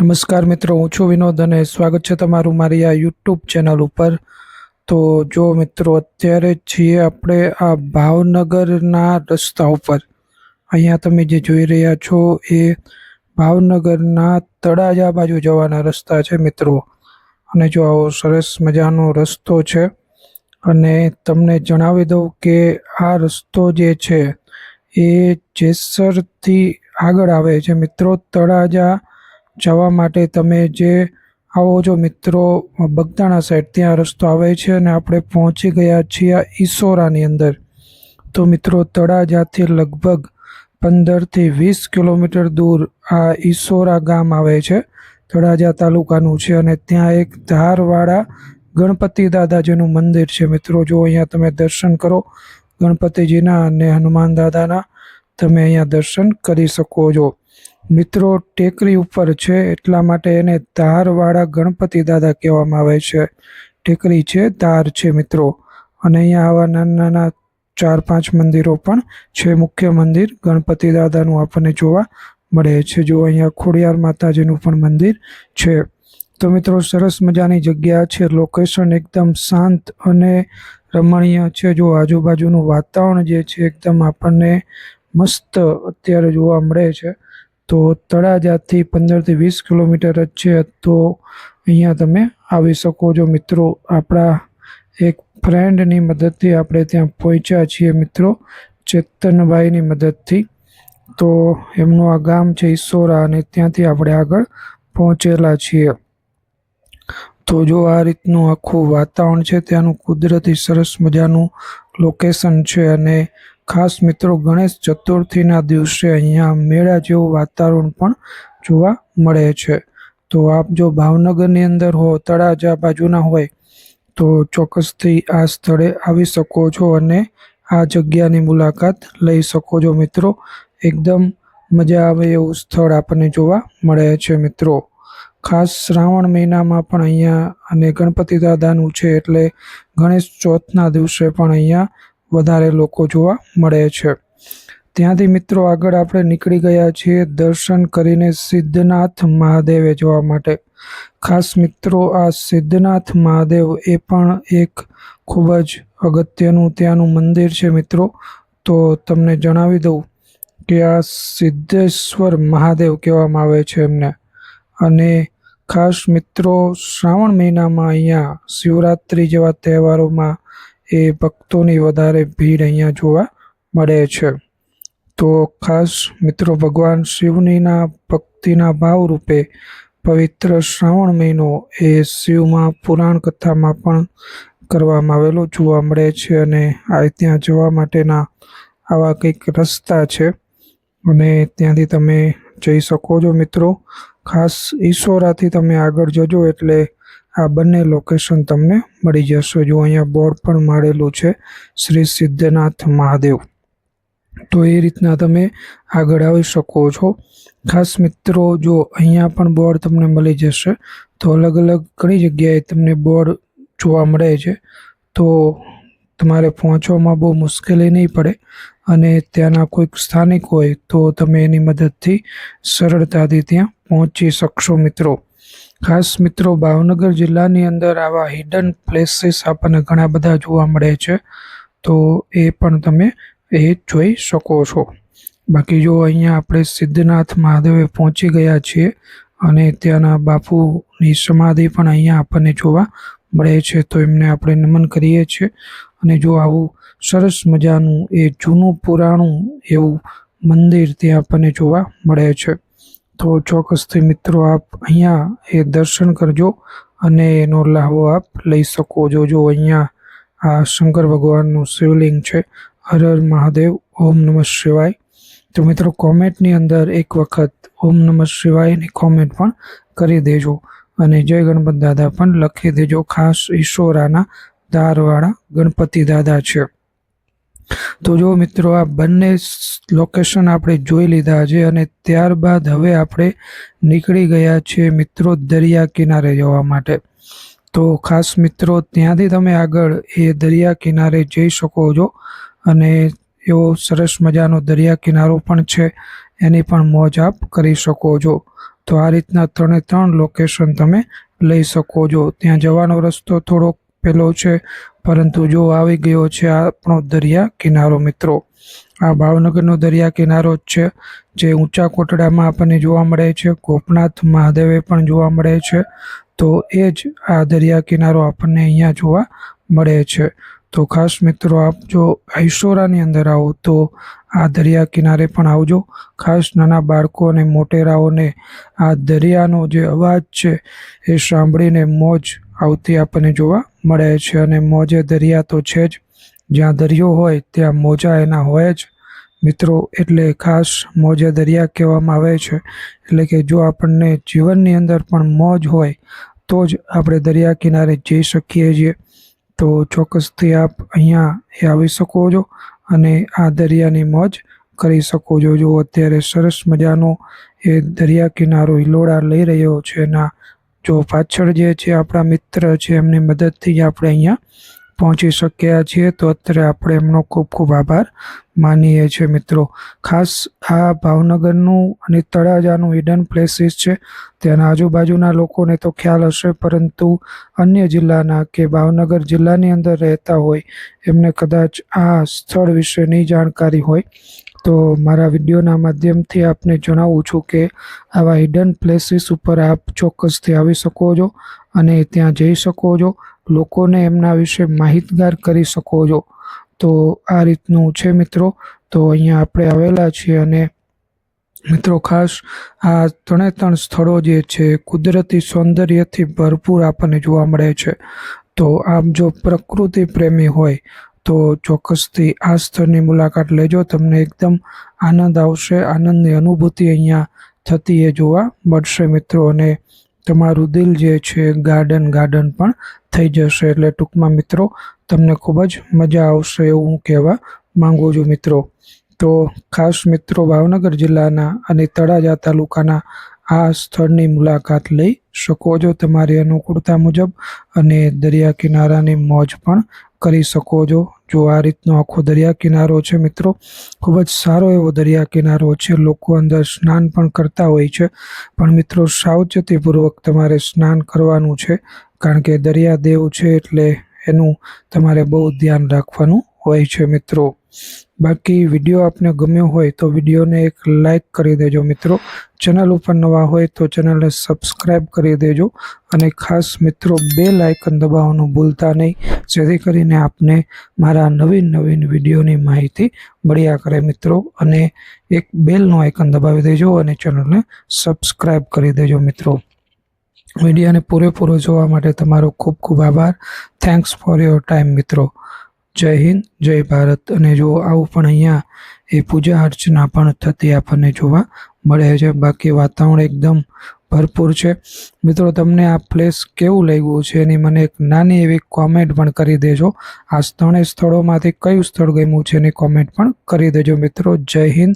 નમસ્કાર મિત્રો, હું છું વિનોદ અને સ્વાગત છે તમારું મારી આ યુટ્યુબ ચેનલ ઉપર। તો જો મિત્રો, અત્યારે છીએ આપણે આ ભાવનગરના રસ્તા ઉપર। અહીંયા તમે જે જોઈ રહ્યા છો એ ભાવનગરના તળાજા બાજુ જવાના રસ્તા છે મિત્રો। અને જો આવો સરસ મજાનો રસ્તો છે। અને તમને જણાવી દઉં કે આ રસ્તો જે છે એ જેસરથી આગળ આવે છે મિત્રો। તળાજા જવા માટે તમે જે આવો છો મિત્રો બગદાણા સાઈડ, ત્યાં રસ્તો આવે છે અને આપણે પહોંચી ગયા છીએ આ ઈસોરાની અંદર। તો મિત્રો, તળાજાથી લગભગ 15થી 20 કિલોમીટર દૂર આ ઈસોરા ગામ આવે છે। તળાજા તાલુકાનું છે અને ત્યાં એક ધારવાળા ગણપતિ દાદાજીનું મંદિર છે મિત્રો। જો અહીંયા તમે દર્શન કરો ગણપતિજીના અને હનુમાન દાદાના, તમે અહીંયા દર્શન કરી શકો છો મિત્રો। ટેકરી ઉપર છે એટલા માટે એને ધારવાળા ગણપતિ દાદા કહેવામાં આવે છે। ટેકરી છે, ધાર છે મિત્રો। અને અહીંયા આવા નાના નાના 4-5 મંદિરો પણ છે। મુખ્ય મંદિર ગણપતિ દાદાનું આપણને જોવા મળે છે। જો અહીંયા ખોડિયાર માતાજીનું પણ મંદિર છે। તો મિત્રો, સરસ મજાની જગ્યા છે। લોકેશન એકદમ શાંત અને રમણીય છે। જો આજુબાજુનું વાતાવરણ જે છે એકદમ આપણને મસ્ત અત્યારે જોવા મળે છે। તો તળાજાથી 15થી 20 કિલોમીટર જ છે। તો અહીંયા તમે આવી શકો છો મિત્રો। આપણા એક ફ્રેન્ડની મદદથી આપણે ત્યાં પહોંચ્યા છીએ મિત્રો, ચેતનભાઈની મદદથી। તો એમનું આ ગામ છે ઈસોરા અને ત્યાંથી આપણે આગળ પહોંચેલા છીએ। તો જો આ રીતનું આખું વાતાવરણ છે, ત્યાંનું કુદરતી સરસ મજાનું લોકેશન છે। અને ખાસ મિત્રો, ગણેશ ચતુર્થીના દિવસે અહીંયા મેળા જેવું વાતાવરણ પણ જોવા મળે છે। તો આપ જો ભાવનગરની અંદર હો, તળાજા બાજુના હોય તો ચોક્કસથી આ સ્થળે આવી શકો છો અને આ જગ્યાની મુલાકાત લઈ શકો છો મિત્રો। એકદમ મજા આવે એવું સ્થળ આપણને જોવા મળે છે મિત્રો। ખાસ શ્રાવણ મહિનામાં પણ અહીંયા અને ગણપતિ દાદાનું છે એટલે ગણેશ ચોથના દિવસે પણ અહીંયા વધારે લોકો જોવા મળે છે। ત્યાંથી મિત્રો આગળ આપણે નીકળી ગયા છીએ દર્શન કરીને સિદ્ધનાથ મહાદેવે જવા માટે। ખાસ મિત્રો, આ સિદ્ધનાથ મહાદેવ એ પણ એક ખૂબ જ અગત્યનું ત્યાંનું મંદિર છે મિત્રો। તો તમને જણાવી દઉં કે આ સિદ્ધેશ્વર મહાદેવ કહેવામાં આવે છે એમને। અને ખાસ મિત્રો, શ્રાવણ મહિનામાં અહીંયા શિવરાત્રિ જેવા તહેવારોમાં એ ભક્તોની વધારે ભીડ અહીંયા જોવા મળે છે। તો ખાસ મિત્રો, ભગવાન શિવનીના ભક્તિના ભાવરૂપે પવિત્ર શ્રાવણ મહિનો એ શિવમાં પુરાણ કથામાં પણ કરવામાં આવેલો જોવા મળે છે। અને આ ત્યાં જવા માટેના આવા કંઈક રસ્તા છે અને ત્યાંથી તમે જઈ શકો છો મિત્રો। ખાસ ઈસોરાથી તમે આગળ જજો એટલે આ બંને લોકેશન તમને મળી જશે। જો અહીંયા બોર્ડ પણ મારેલું છે, શ્રી સિદ્ધનાથ મહાદેવ। તો એ રીતના તમે આગળ આવી શકો છો। ખાસ મિત્રો, જો અહીંયા પણ બોર્ડ તમને મળી જશે। તો અલગ અલગ ઘણી જગ્યાએ તમને બોર્ડ જોવા મળે છે। તો તમારે પહોંચવામાં બહુ મુશ્કેલી નહીં પડે અને ત્યાંના કોઈક સ્થાનિક હોય તો તમે એની મદદથી સરળતાથી ત્યાં પહોંચી શકશો મિત્રો। ખાસ મિત્રો, ભાવનગર જિલ્લાની અંદર આવા હિડન પ્લેસીસ આપણને ઘણા બધા જોવા મળે છે। તો એ પણ તમે એ જોઈ શકો છો। બાકી જો અહીંયા આપણે સિદ્ધનાથ મહાદેવે પહોંચી ગયા છીએ અને ત્યાંના બાપુની સમાધિ પણ અહીંયા આપણને જોવા મળે છે। તો એમને આપણે નમન કરીએ છીએ। અને જો આવું સરસ મજાનું એ જૂનું પુરાણું એવું મંદિર ત્યાં આપણને જોવા મળે છે। તો ચોક્કસથી મિત્રો આપ અહીંયા એ દર્શન કરજો અને એનો લાભો આપ લઈ શકો છો। જો અહીંયા આ શંકર ભગવાનનું શિવલિંગ છે। હર હર મહાદેવ, ઓમ નમઃ શિવાય। તો મિત્રો, કોમેન્ટની અંદર એક વખત ઓમ નમઃ શિવાયની કોમેન્ટ પણ કરી દેજો અને જય ગણપત દાદા પણ લખી દેજો। ખાસ ઈશ્વરાના ધારવાળા ગણપતિ દાદા છે। તો જો મિત્રો, આ બંને લોકેશન આપણે જોઈ લીધા છે અને ત્યારબાદ હવે આપણે નીકળી ગયા છીએ મિત્રો દરિયા કિનારે જવા માટે। તો ખાસ મિત્રો, ત્યાંથી તમે આગળ એ દરિયા કિનારે જઈ શકો છો અને એવો સરસ મજાનો દરિયા કિનારો પણ છે, એની પણ મોજ આપ કરી શકો છો। તો આ રીતના 3 લોકેશન તમે લઈ શકો છો. ત્યાં જવાનો રસ્તો થોડોક પેલો છે, પરંતુ જો આવી ગયો છે આપણો દરિયા કિનારો મિત્રો. આ ભાવનગરનો દરિયા કિનારો જ છે, જે ઊંચા કોટડામાં આપણને જોવા મળે છે. ગોપનાથ મહાદેવે પણ જોવા મળે છે. તો એ જ આ દરિયા કિનારો આપણને અહીંયા જોવા મળે છે. તો ખાસ મિત્રો, આપ જો આઈશોરાની અંદર આવો તો આ દરિયા કિનારે પણ આવજો. ખાસ નાના બાળકો અને મોટેરાઓને આ દરિયાનો જે અવાજ છે એ સાંભળીને મોજ આવતી આપણને જોવા મળે છે. અને મોજે દરિયા તો છે જ, જ્યાં દરિયો હોય ત્યાં મોજા એના હોય જ મિત્રો. એટલે ખાસ મોજે દરિયા કહેવામાં આવે છે. એટલે કે જો આપણને જીવનની અંદર પણ મોજ હોય તો જ આપણે દરિયા કિનારે જઈ શકીએ છીએ. તો ચોક્કસથી આપ અહીંયા આવી શકો છો અને આ દરિયાની મોજ કરી શકો છો. જો અત્યારે સરસ મજાનો એ દરિયા કિનારો હિલોળા લઈ રહ્યો છે. એના જો પાછળ જે છે આપણા મિત્ર છે, એમની મદદથી જ આપણે અહીંયા પહોંચી શક્યા છીએ. તો અત્યારે આપણે એમનો ખૂબ ખૂબ આભાર માનીએ છીએ મિત્રો. ખાસ આ ભાવનગરનું અને તળાજાનું હિડન પ્લેસીસ છે. ત્યાંના આજુબાજુના લોકોને તો ખ્યાલ હશે, પરંતુ અન્ય જિલ્લાના કે ભાવનગર જિલ્લાની અંદર રહેતા હોય એમને કદાચ આ સ્થળ વિશેની જાણકારી હોય. તો મારા વિડીયોના માધ્યમથી આપને જણાવું છું કે આવા હિડન પ્લેસીસ ઉપર આપ ચોક્કસથી આવી શકો છો અને ત્યાં જઈ શકો છો. લોકોને એમના વિશે માહિતગાર કરી શકો છો. તો આ રીતનું છે મિત્રો. તો અહીંયા આપણે આવેલા છીએ અને મિત્રો ખાસ આ 3 સ્થળો જે છે કુદરતી સૌંદર્યથી ભરપૂર આપણને જોવા મળે છે. તો આપ જો પ્રકૃતિ પ્રેમી હોય તો ચોક્કસથી આ સ્થળની મુલાકાત લેજો. તમને એકદમ આનંદ આવશે, આનંદની અનુભૂતિ અહીંયા થતી એ જોવા મળશે મિત્રો. અને તમારું દિલ જે છે ગાર્ડન પણ થઈ જશે. એટલે ટૂંકમાં મિત્રો તમને ખૂબ જ મજા આવશે એવું હું કહેવા માંગુ છું મિત્રો. તો ખાસ મિત્રો ભાવનગર જિલ્લાના અને તળાજા તાલુકાના આ સ્થળની મુલાકાત લઈ શકો છો તમારી અનુકૂળતા મુજબ અને દરિયા કિનારાની મોજ પણ કરી શકો છો. જો આ રીતનો આખો દરિયા કિનારો છે મિત્રો, ખૂબ જ સારો એવો દરિયા કિનારો છે. લોકો અંદર સ્નાન પણ કરતા હોય છે, પણ મિત્રો સાવચેતીપૂર્વક તમારે સ્નાન કરવાનું છે, કારણ કે દરિયા દેવ છે એટલે એનું તમારે બહુ ધ્યાન રાખવાનું હોય છે મિત્રો. બાકી વિડીયો આપને ગમ્યો હોય તો વિડીયોને એક લાઈક કરી દેજો મિત્રો. ચેનલ ઉપર નવા હોય તો ચેનલને સબસ્ક્રાઈબ કરી દેજો અને ખાસ મિત્રો બેલ આઇકન દબાવવાનું ભૂલતા નહીં, જેથી કરીને આપને મારા નવીન વિડીયોની માહિતી મળ્યા કરે મિત્રો. અને એક બેલનો આઇકન દબાવી દેજો અને ચેનલને સબસ્ક્રાઈબ કરી દેજો મિત્રો. વિડીયોને પૂરેપૂરો જોવા માટે તમારો ખૂબ ખૂબ આભાર. થેન્ક્સ ફોર યોર ટાઈમ મિત્રો. જય હિન્દ, જય ભારત. અને જો આવું પણ અહીંયા એ પૂજા અર્ચના પણ થતી આપણને જોવા મળે છે. બાકી વાતાવરણ એકદમ ભરપૂર છે મિત્રો. તમને આ પ્લેસ કેવું લાગ્યું છે એની મને એક નાની એવી કોમેન્ટ પણ કરી દેજો. આ 3 સ્થળોમાંથી કયું સ્થળ ગમ્યું છે એની કોમેન્ટ પણ કરી દેજો મિત્રો. જય હિન્દ,